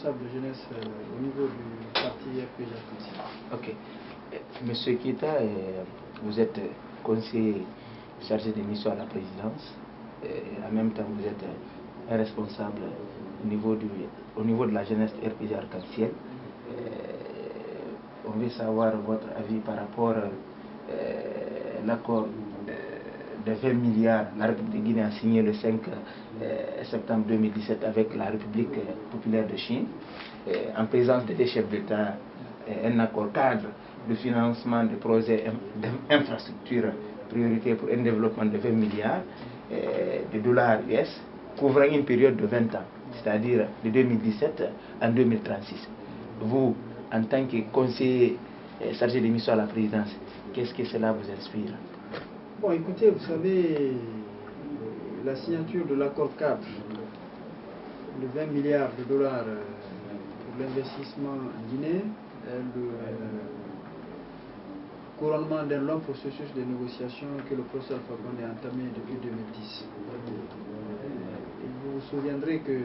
responsable de jeunesse au niveau du parti RPG Arc-en-Ciel. Ok. Monsieur Keita, vous êtes conseiller chargé de mission à la présidence. En même temps, vous êtes un responsable au niveau de la jeunesse RPG Arc-en-Ciel. On veut savoir votre avis par rapport à l'accord de 20 milliards. La République de Guinée a signé le 5 septembre 2017 avec la République populaire de Chine, en présence des deux chefs d'État, un accord cadre de financement de projets d'infrastructures prioritaires pour un développement de 20 milliards de dollars US, couvrant une période de 20 ans, c'est-à-dire de 2017 à 2036. Vous, en tant que conseiller chargé de mission à la présidence, qu'est-ce que cela vous inspire? Bon, écoutez, vous savez, la signature de l'accord cadre de 20 milliards de dollars pour l'investissement en Guinée est le couronnement d'un long processus de négociation que le professeur Fakonde a entamé depuis 2010. Et vous vous souviendrez que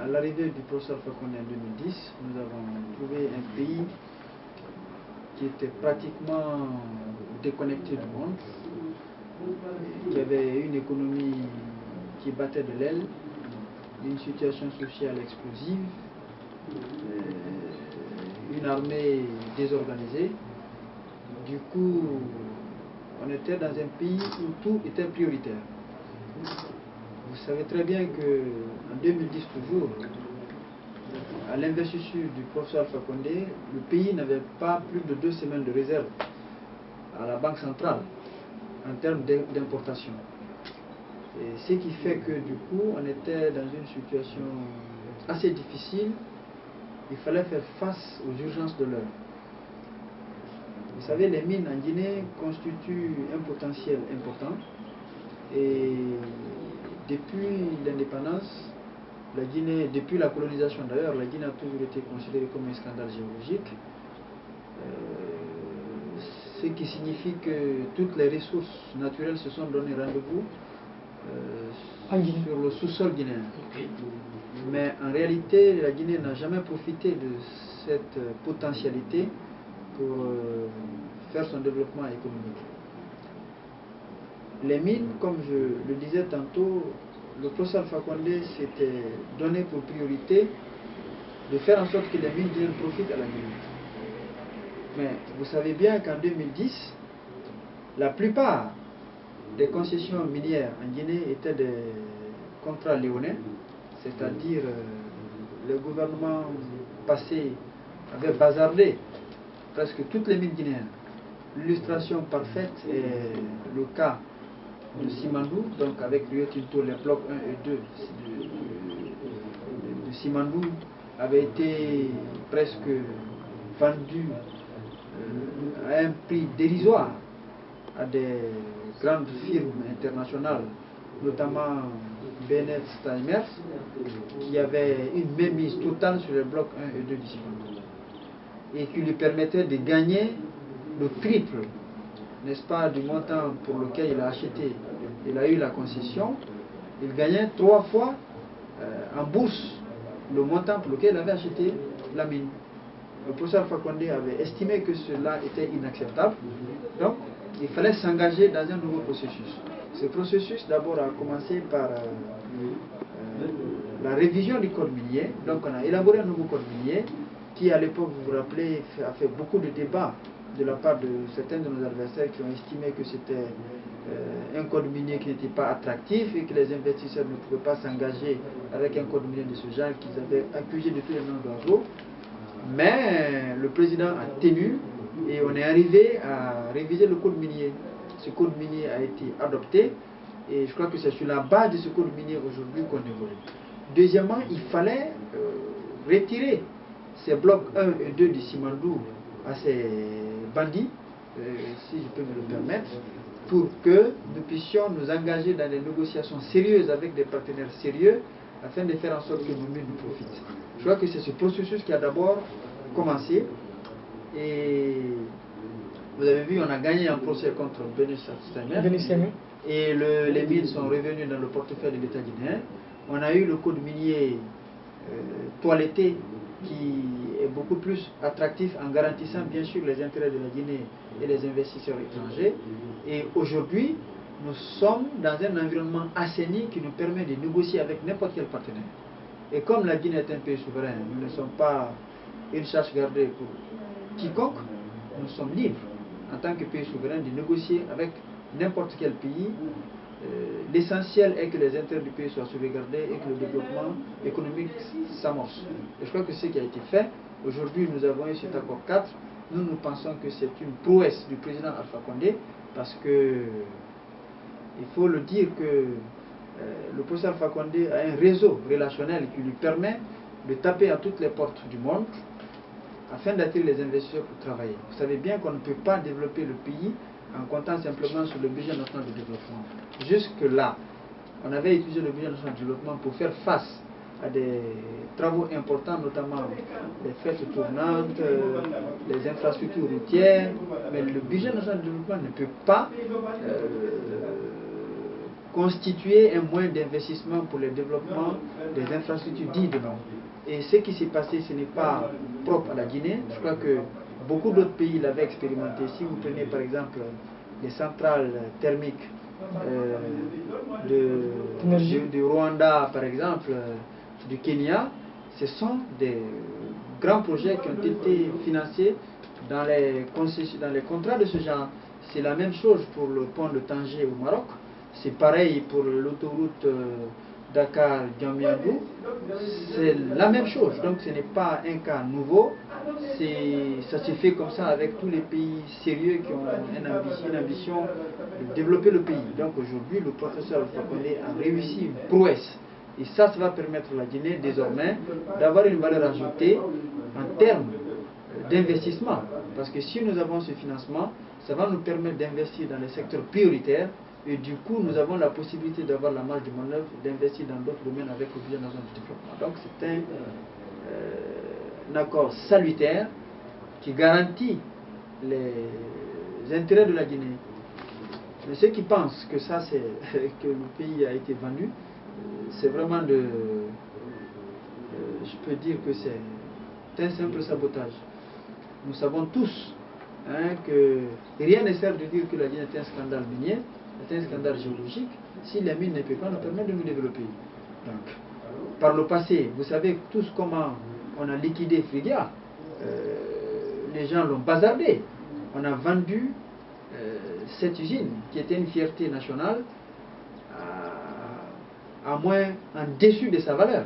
à l'arrivée du professeur Fakonde en 2010, nous avons trouvé un pays qui était pratiquement déconnecté du monde, qui avait une économie qui battait de l'aile, une situation sociale explosive, une armée désorganisée. Du coup, on était dans un pays où tout était prioritaire. Vous savez très bien qu'en 2010 toujours, à l'investiture du professeur Fakonde, le pays n'avait pas plus de 2 semaines de réserve à la Banque centrale en termes d'importation. Et ce qui fait que du coup, on était dans une situation assez difficile. Il fallait faire face aux urgences de l'heure. Vous savez, les mines en Guinée constituent un potentiel important. Et depuis l'indépendance, la Guinée, depuis la colonisation d'ailleurs, la Guinée a toujours été considérée comme un scandale géologique. Ce qui signifie que toutes les ressources naturelles se sont donné rendez-vous sur le sous-sol guinéen. Mais en réalité, la Guinée n'a jamais profité de cette potentialité pour faire son développement économique. Les mines, comme je le disais tantôt, le professeur Fakonde s'était donné pour priorité de faire en sorte que les mines guinéennes profitent à la Guinée. Mais vous savez bien qu'en 2010, la plupart des concessions minières en Guinée étaient des contrats léonins, c'est-à-dire le gouvernement passé avait bazardé presque toutes les mines guinéennes. L'illustration parfaite est le cas de Simandou, donc avec Rio Tinto, les blocs 1 et 2 de Simandou avaient été presque vendus à un prix dérisoire à des grandes firmes internationales, notamment Bennett Steinmetz, qui avaient une mainmise totale sur les blocs 1 et 2 du Simandou, et qui lui permettait de gagner le triple, n'est-ce pas, du montant pour lequel il a acheté. Il a eu la concession, il gagnait 3 fois en bourse le montant pour lequel il avait acheté la mine. Le professeur Fakonde avait estimé que cela était inacceptable, donc il fallait s'engager dans un nouveau processus. Ce processus d'abord a commencé par la révision du code minier. Donc on a élaboré un nouveau code minier qui, à l'époque, vous vous rappelez, a fait beaucoup de débats de la part de certains de nos adversaires qui ont estimé que c'était un code minier qui n'était pas attractif et que les investisseurs ne pouvaient pas s'engager avec un code minier de ce genre qu'ils avaient accusé de tous les noms d'oiseaux. Mais le président a tenu et on est arrivé à réviser le code minier. Ce code minier a été adopté et je crois que c'est sur la base de ce code minier aujourd'hui qu'on évolue. Deuxièmement, il fallait retirer ces blocs 1 et 2 du Simandou à ces bandits, si je peux me le permettre, pour que nous puissions nous engager dans des négociations sérieuses avec des partenaires sérieux afin de faire en sorte que nos mines nous profitent. Je crois que c'est ce processus qui a d'abord commencé et vous avez vu, on a gagné un procès contre Bennett Steinmetz et les mines sont revenues dans le portefeuille de l'État guinéen. On a eu le code minier toiletté, qui est beaucoup plus attractif en garantissant bien sûr les intérêts de la Guinée et les investisseurs étrangers. Et aujourd'hui, nous sommes dans un environnement assaini qui nous permet de négocier avec n'importe quel partenaire. Et comme la Guinée est un pays souverain, nous ne sommes pas une chasse gardée pour quiconque, nous sommes libres en tant que pays souverain de négocier avec n'importe quel pays. L'essentiel est que les intérêts du pays soient sauvegardés et que le développement économique s'amorce. Et je crois que c'est ce qui a été fait. Aujourd'hui, nous avons eu cet accord 4. Nous pensons que c'est une prouesse du président Alpha Condé, parce que il faut le dire que le professeur Alpha Condé a un réseau relationnel qui lui permet de taper à toutes les portes du monde afin d'attirer les investisseurs pour travailler. Vous savez bien qu'on ne peut pas développer le pays en comptant simplement sur le budget national de développement. Jusque-là, on avait utilisé le budget national de développement pour faire face à des travaux importants, notamment les fêtes tournantes, les infrastructures routières, mais le budget national de développement ne peut pas constituer un moyen d'investissement pour le développement des infrastructures dites de nom. Et ce qui s'est passé, ce n'est pas propre à la Guinée. Je crois que beaucoup d'autres pays l'avaient expérimenté. Si vous prenez par exemple les centrales thermiques du Rwanda, par exemple, du Kenya, ce sont des grands projets qui ont été financés dans les contrats de ce genre. C'est la même chose pour le pont de Tanger au Maroc. C'est pareil pour l'autoroute Dakar-Diamniadio. C'est la même chose. Donc ce n'est pas un cas nouveau. Ça se fait comme ça avec tous les pays sérieux qui ont une ambition de développer le pays. Donc aujourd'hui, le professeur Alpha Condé a réussi une prouesse. Et ça va permettre à la Guinée désormais d'avoir une valeur ajoutée en termes d'investissement. Parce que si nous avons ce financement, ça va nous permettre d'investir dans les secteurs prioritaires. Et du coup, nous avons la possibilité d'avoir la marge de manœuvre, d'investir dans d'autres domaines avec le budget national de développement. Donc c'est un accord salutaire qui garantit les intérêts de la Guinée. Mais ceux qui pensent que ça, c'est que le pays a été vendu, c'est vraiment je peux dire que c'est un simple sabotage. Nous savons tous que rien ne sert de dire que la Guinée est un scandale minier, c'est un scandale géologique, si les mines ne peuvent pas nous permettre de nous développer. Donc, par le passé, vous savez tous comment on a liquidé Frigia. Les gens l'ont bazardé. On a vendu cette usine, qui était une fierté nationale, à moins en dessus de sa valeur.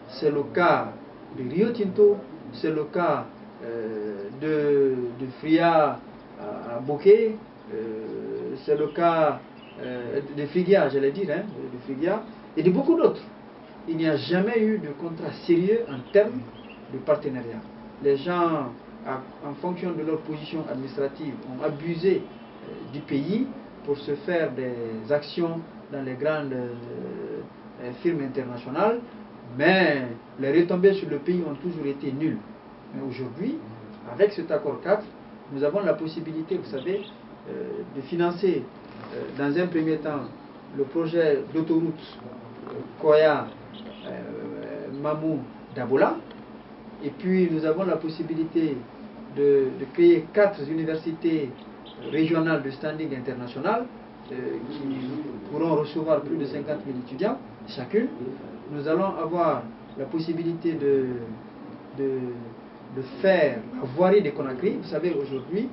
C'est le cas de Rio Tinto, c'est le cas de Fria à Bokeh, c'est le cas de Frigia, j'allais dire, de Frigia, et de beaucoup d'autres. Il n'y a jamais eu de contrat sérieux en termes de partenariat. Les gens, en fonction de leur position administrative, ont abusé du pays pour se faire des actions dans les grandes firmes internationales, mais les retombées sur le pays ont toujours été nulles. Mais aujourd'hui, avec cet accord 4, nous avons la possibilité, vous savez, de financer dans un premier temps le projet d'autoroute Koya Mamou Dabola, et puis nous avons la possibilité de créer 4 universités régionales de standing international qui pourront recevoir plus de 50 000 étudiants chacune. Nous allons avoir la possibilité de faire la voirie des Conakry. Vous savez, aujourd'hui,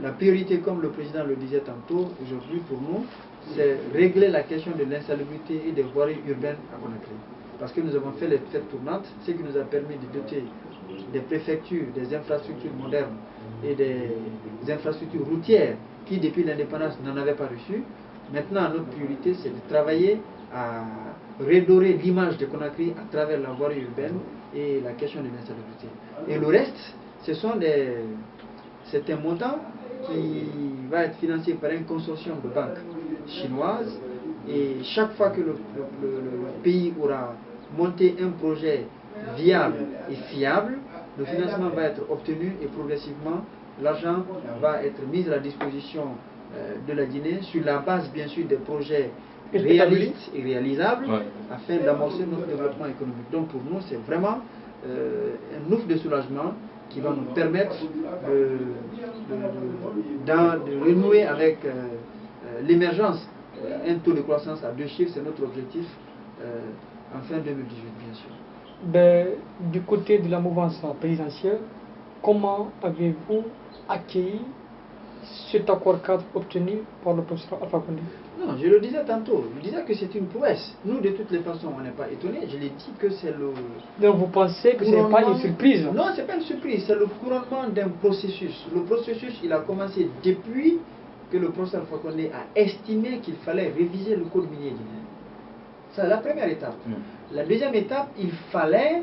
la priorité, comme le président le disait tantôt, aujourd'hui pour nous, c'est régler la question de l'insalubrité et des voiries urbaines à Conakry. Parce que nous avons fait les fêtes tournantes, ce qui nous a permis de doter des préfectures, des infrastructures modernes et des infrastructures routières qui, depuis l'indépendance, n'en avaient pas reçu. Maintenant, notre priorité, c'est de travailler à redorer l'image de Conakry à travers la voirie urbaine et la question de l'insalubrité. Et le reste, c'est un montant qui va être financé par un consortium de banques chinoises, et chaque fois que le pays aura monté un projet viable et fiable, le financement va être obtenu et progressivement l'argent va être mis à la disposition de la Guinée sur la base bien sûr des projets réaliste et réalisable Ouais. afin d'amorcer notre développement économique. Donc pour nous, c'est vraiment un ouf de soulagement qui va nous permettre de renouer avec l'émergence. Un taux de croissance à 2 chiffres, c'est notre objectif en fin 2018, bien sûr. Ben, du côté de la mouvance présidentielle, comment avez-vous accueilli cet accord cadre obtenu par le professeur Alpha Condé? Non, je le disais tantôt, je disais que c'est une prouesse. Nous, de toutes les façons, on n'est pas étonnés. Je l'ai dit que c'est le... Donc vous pensez que ce n'est pas une surprise? Non, ce n'est pas une surprise, c'est le couronnement d'un processus. Le processus, il a commencé depuis que le professeur Alpha Condé a estimé qu'il fallait réviser le code minier guinéen. C'est la première étape. La deuxième étape, il fallait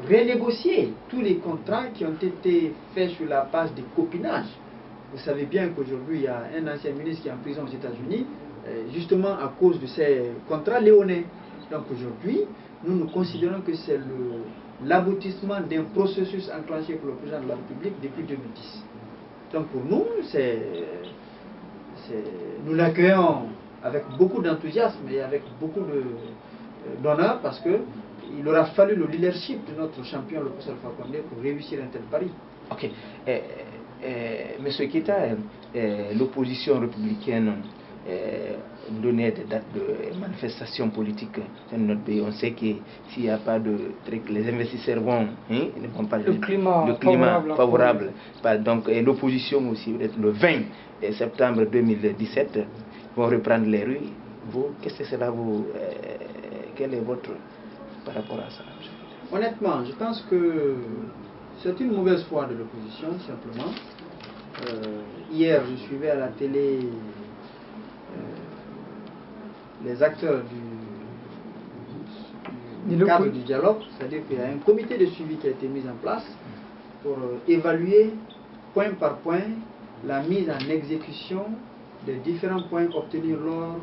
renégocier tous les contrats qui ont été faits sur la base des copinages. Vous savez bien qu'aujourd'hui, il y a un ancien ministre qui est en prison aux États-Unis, justement à cause de ces contrats léonais. Donc aujourd'hui, nous considérons que c'est l'aboutissement d'un processus enclenché pour le président de la République depuis 2010. Donc pour nous, nous l'accueillons avec beaucoup d'enthousiasme et avec beaucoup d'honneur parce qu'il aura fallu le leadership de notre champion, le professeur Alpha Condé, pour réussir un tel pari. Ok. Monsieur Keita, l'opposition républicaine donnait des dates de manifestations politiques dans notre pays. On sait que s'il n'y a pas de truc, les investisseurs ne vont pas... Le climat favorable. Donc l'opposition aussi, le 20 septembre 2017, vont reprendre les rues. Vous, qu'est-ce que cela vous... quel est votre... par rapport à ça? Honnêtement, je pense que c'est une mauvaise foi de l'opposition, simplement. Hier, je suivais à la télé les acteurs du cadre du dialogue, c'est-à-dire qu'il y a un comité de suivi qui a été mis en place pour évaluer point par point la mise en exécution des différents points obtenus lors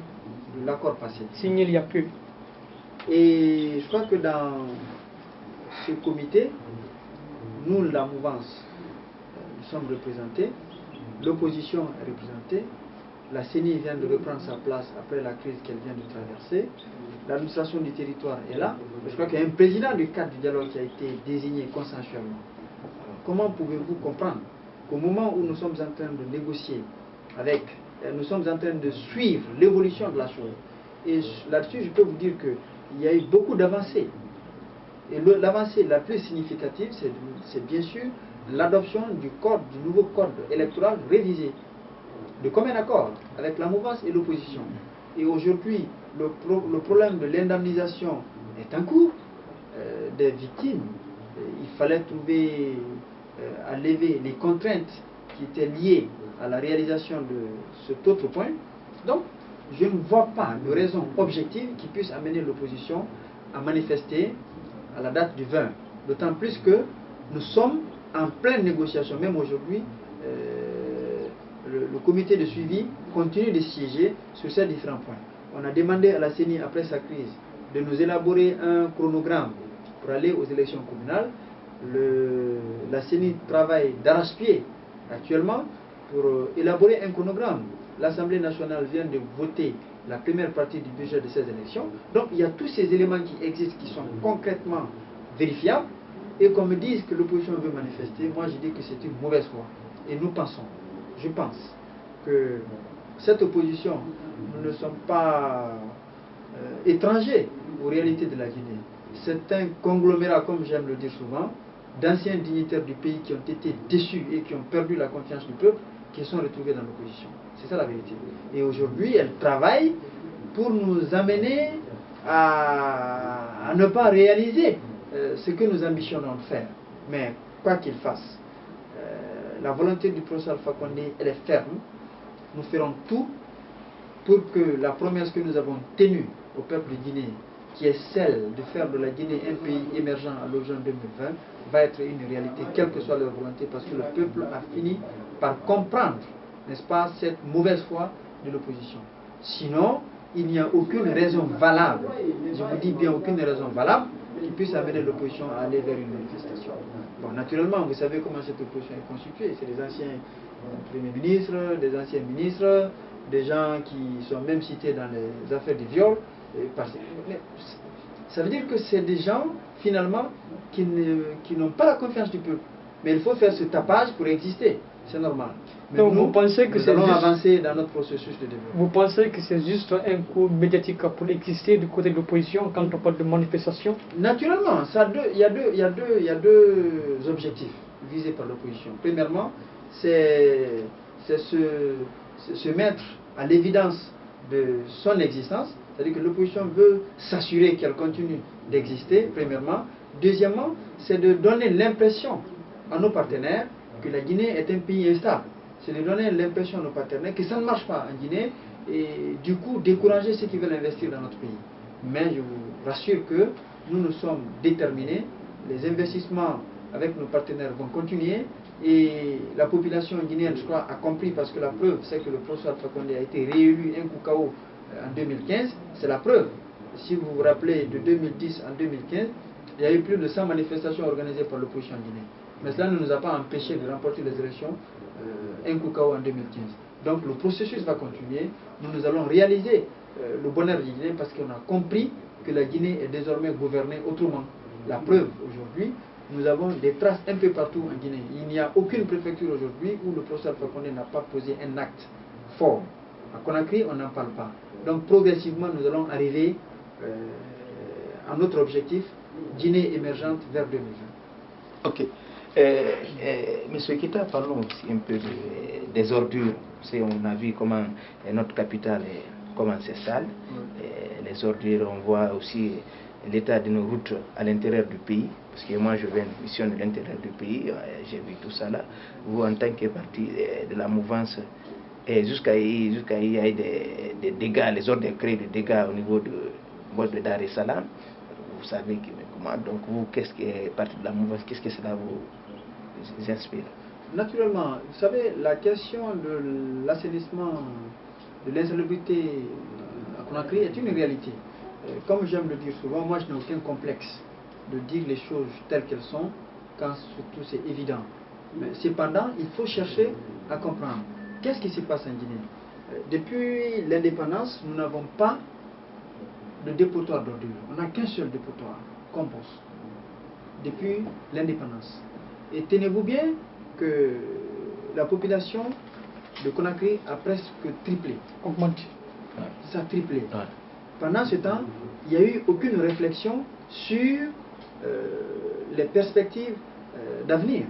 de l'accord passé. Signé il y a peu. Et je crois que dans ce comité, nous, la mouvance, nous sommes représentés, l'opposition est représentée, la CENI vient de reprendre sa place après la crise qu'elle vient de traverser, l'administration du territoire est là. Je crois qu'il y a un président du cadre du dialogue qui a été désigné consensuellement. Comment pouvez-vous comprendre qu'au moment où nous sommes en train de négocier nous sommes en train de suivre l'évolution de la chose, et là-dessus je peux vous dire qu'il y a eu beaucoup d'avancées. Et l'avancée la plus significative, c'est bien sûr l'adoption du nouveau code électoral révisé, de commun accord avec la mouvance et l'opposition. Et aujourd'hui, le problème de l'indemnisation est en cours des victimes. Il fallait trouver à lever les contraintes qui étaient liées à la réalisation de cet autre point. Donc, je ne vois pas de raison objective qui puisse amener l'opposition à manifester à la date du 20. D'autant plus que nous sommes en pleine négociation. Même aujourd'hui, le comité de suivi continue de siéger sur ces différents points. On a demandé à la CENI, après sa crise, de nous élaborer un chronogramme pour aller aux élections communales. La CENI travaille d'arrache-pied actuellement pour élaborer un chronogramme. L'Assemblée nationale vient de voter la première partie du budget de ces élections. Donc il y a tous ces éléments qui existent, qui sont concrètement vérifiables. Et qu'on me dise que l'opposition veut manifester, moi je dis que c'est une mauvaise foi. Et nous pensons, je pense, que cette opposition, nous ne sommes pas étrangers aux réalités de la Guinée. C'est un conglomérat, comme j'aime le dire souvent, d'anciens dignitaires du pays qui ont été déçus et qui ont perdu la confiance du peuple, qui sont retrouvés dans l'opposition. C'est ça la vérité. Et aujourd'hui, elle travaille pour nous amener à ne pas réaliser ce que nous ambitionnons de faire. Mais quoi qu'il fasse, la volonté du professeur Alpha Condé, elle est ferme. Nous ferons tout pour que la promesse que nous avons tenue au peuple guinéen, qui est celle de faire de la Guinée un pays émergent à l'horizon 2020, va être une réalité, quelle que soit leur volonté, parce que le peuple a fini par comprendre, n'est-ce pas, cette mauvaise foi de l'opposition. Sinon, il n'y a aucune raison valable, je vous dis bien aucune raison valable, qui puisse amener l'opposition à aller vers une manifestation. Bon, naturellement, vous savez comment cette opposition est constituée. C'est des anciens premiers ministres, des anciens ministres, des gens qui sont même cités dans les affaires de viol. Mais ça veut dire que c'est des gens, finalement, qui n'ont pas la confiance du peuple. Mais il faut faire ce tapage pour exister, c'est normal. Mais donc nous, vous pensez que nous allons avancer dans notre processus de développement. Vous pensez que c'est juste un coup médiatique pour exister du côté de l'opposition quand on parle de manifestation? Naturellement, il y a deux objectifs visés par l'opposition. Premièrement, c'est se mettre à l'évidence de son existence, c'est-à-dire que l'opposition veut s'assurer qu'elle continue d'exister, premièrement. Deuxièmement, c'est de donner l'impression à nos partenaires que la Guinée est un pays instable. C'est de donner l'impression à nos partenaires que ça ne marche pas en Guinée et du coup décourager ceux qui veulent investir dans notre pays. Mais je vous rassure que nous sommes déterminés, les investissements avec nos partenaires vont continuer et la population guinéenne, je crois, a compris parce que la preuve, c'est que le professeur Alpha Condé a été réélu Nkukao en 2015, c'est la preuve. Si vous vous rappelez, de 2010 en 2015, il y a eu plus de 100 manifestations organisées par l'opposition en Guinée. Mais cela ne nous a pas empêché de remporter les élections Nkukao en 2015. Donc le processus va continuer. Nous allons réaliser le bonheur de Guinée parce qu'on a compris que la Guinée est désormais gouvernée autrement. La preuve, aujourd'hui, nous avons des traces un peu partout en Guinée. Il n'y a aucune préfecture aujourd'hui où le professeur Alpha Condé n'a pas posé un acte fort. À Conakry, on n'en parle pas. Donc progressivement, nous allons arriver à notre objectif, Guinée émergente vers 2020. Ok. Monsieur Kita, parlons aussi un peu des ordures. On a vu comment notre capitale comment c'est sale. Les ordures, on voit aussi l'état de nos routes à l'intérieur du pays. Parce que moi, je viens de mission de l'intérieur du pays, j'ai vu tout ça là. Vous, en tant que partie de la mouvance, jusqu'à il y a des dégâts, les ordres créent des dégâts au niveau de Dar es Salaam. Vous savez comment, donc vous, qu'est-ce qui est partie de la mouvance, qu'est-ce que cela vous inspire? Naturellement, vous savez, la question de l'assainissement, de l'insalubrité à Conakry est une réalité. Comme j'aime le dire souvent, moi je n'ai aucun complexe de dire les choses telles qu'elles sont, quand surtout c'est évident. Mais cependant, il faut chercher à comprendre. Qu'est-ce qui se passe en Guinée? Depuis l'indépendance, nous n'avons pas de dépotoir d'ordures. On n'a qu'un seul dépotoir, compost, depuis l'indépendance. Et tenez-vous bien que la population de Conakry a presque triplé. Augmenté. Ça a triplé. Pendant ce temps, il n'y a eu aucune réflexion sur les perspectives d'avenir.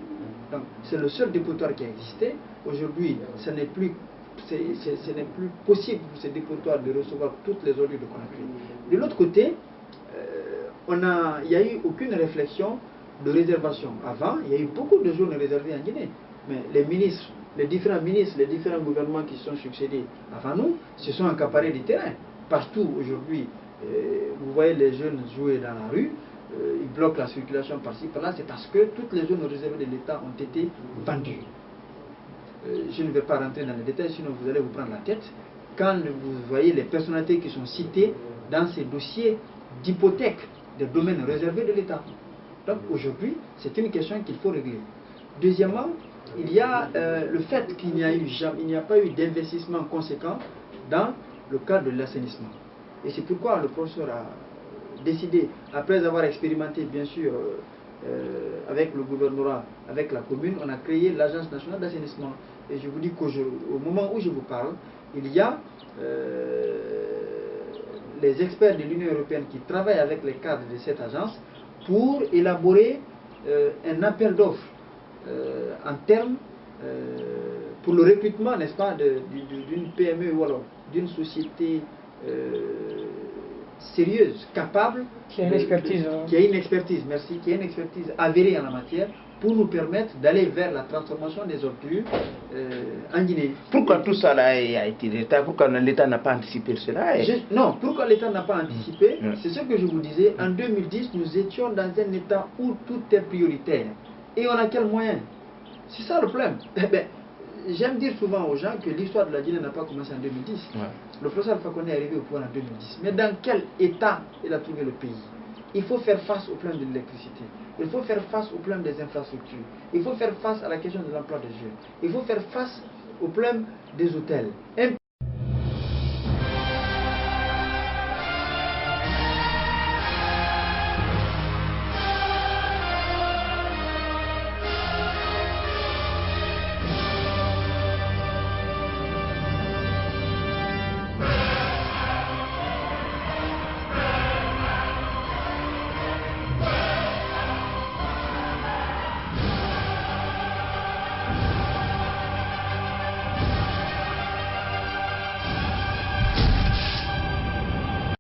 Donc, c'est le seul dépotoir qui a existé. Aujourd'hui, ce n'est plus possible pour ces dépotoirs de recevoir toutes les ordures de Conakry. De l'autre côté, il n'y a eu aucune réflexion de réservation. Avant, il y a eu beaucoup de zones réservées en Guinée. Mais les ministres, les différents gouvernements qui se sont succédés avant nous, se sont accaparés du terrain. Partout aujourd'hui, vous voyez les jeunes jouer dans la rue, ils bloquent la circulation par-ci, par-là, c'est parce que toutes les zones réservées de l'État ont été vendues. Je ne vais pas rentrer dans les détails, sinon vous allez vous prendre la tête. Quand vous voyez les personnalités qui sont citées dans ces dossiers d'hypothèque des domaines réservés de l'État. Donc aujourd'hui, c'est une question qu'il faut régler. Deuxièmement, il y a le fait qu'il n'y a pas eu d'investissement conséquent dans le cadre de l'assainissement. Et c'est pourquoi le professeur a décidé, après avoir expérimenté bien sûr avec le gouvernorat, avec la commune, on a créé l'Agence nationale d'assainissement. Et je vous dis qu'au moment où je vous parle, il y a les experts de l'Union européenne qui travaillent avec les cadres de cette agence pour élaborer un appel d'offres en termes pour le recrutement, n'est-ce pas, d'une PME ou alors d'une société sérieuse, capable, qui a une expertise, qui a une expertise, merci, qui a une expertise avérée en la matière, pour nous permettre d'aller vers la transformation des ordures en Guinée. Pourquoi tout ça là a été l'État? Pourquoi l'État n'a pas anticipé cela? Non, pourquoi l'État n'a pas anticipé? C'est ce que je vous disais. En 2010, nous étions dans un État où tout est prioritaire. Et on a quels moyens? C'est ça le problème. J'aime dire souvent aux gens que l'histoire de la Guinée n'a pas commencé en 2010. Le professeur Alpha Condé est arrivé au pouvoir en 2010. Mais dans quel état il a trouvé le pays? Il faut faire face au problème de l'électricité. Il faut faire face au problème des infrastructures. Il faut faire face à la question de l'emploi des jeunes. Il faut faire face au problème des hôtels.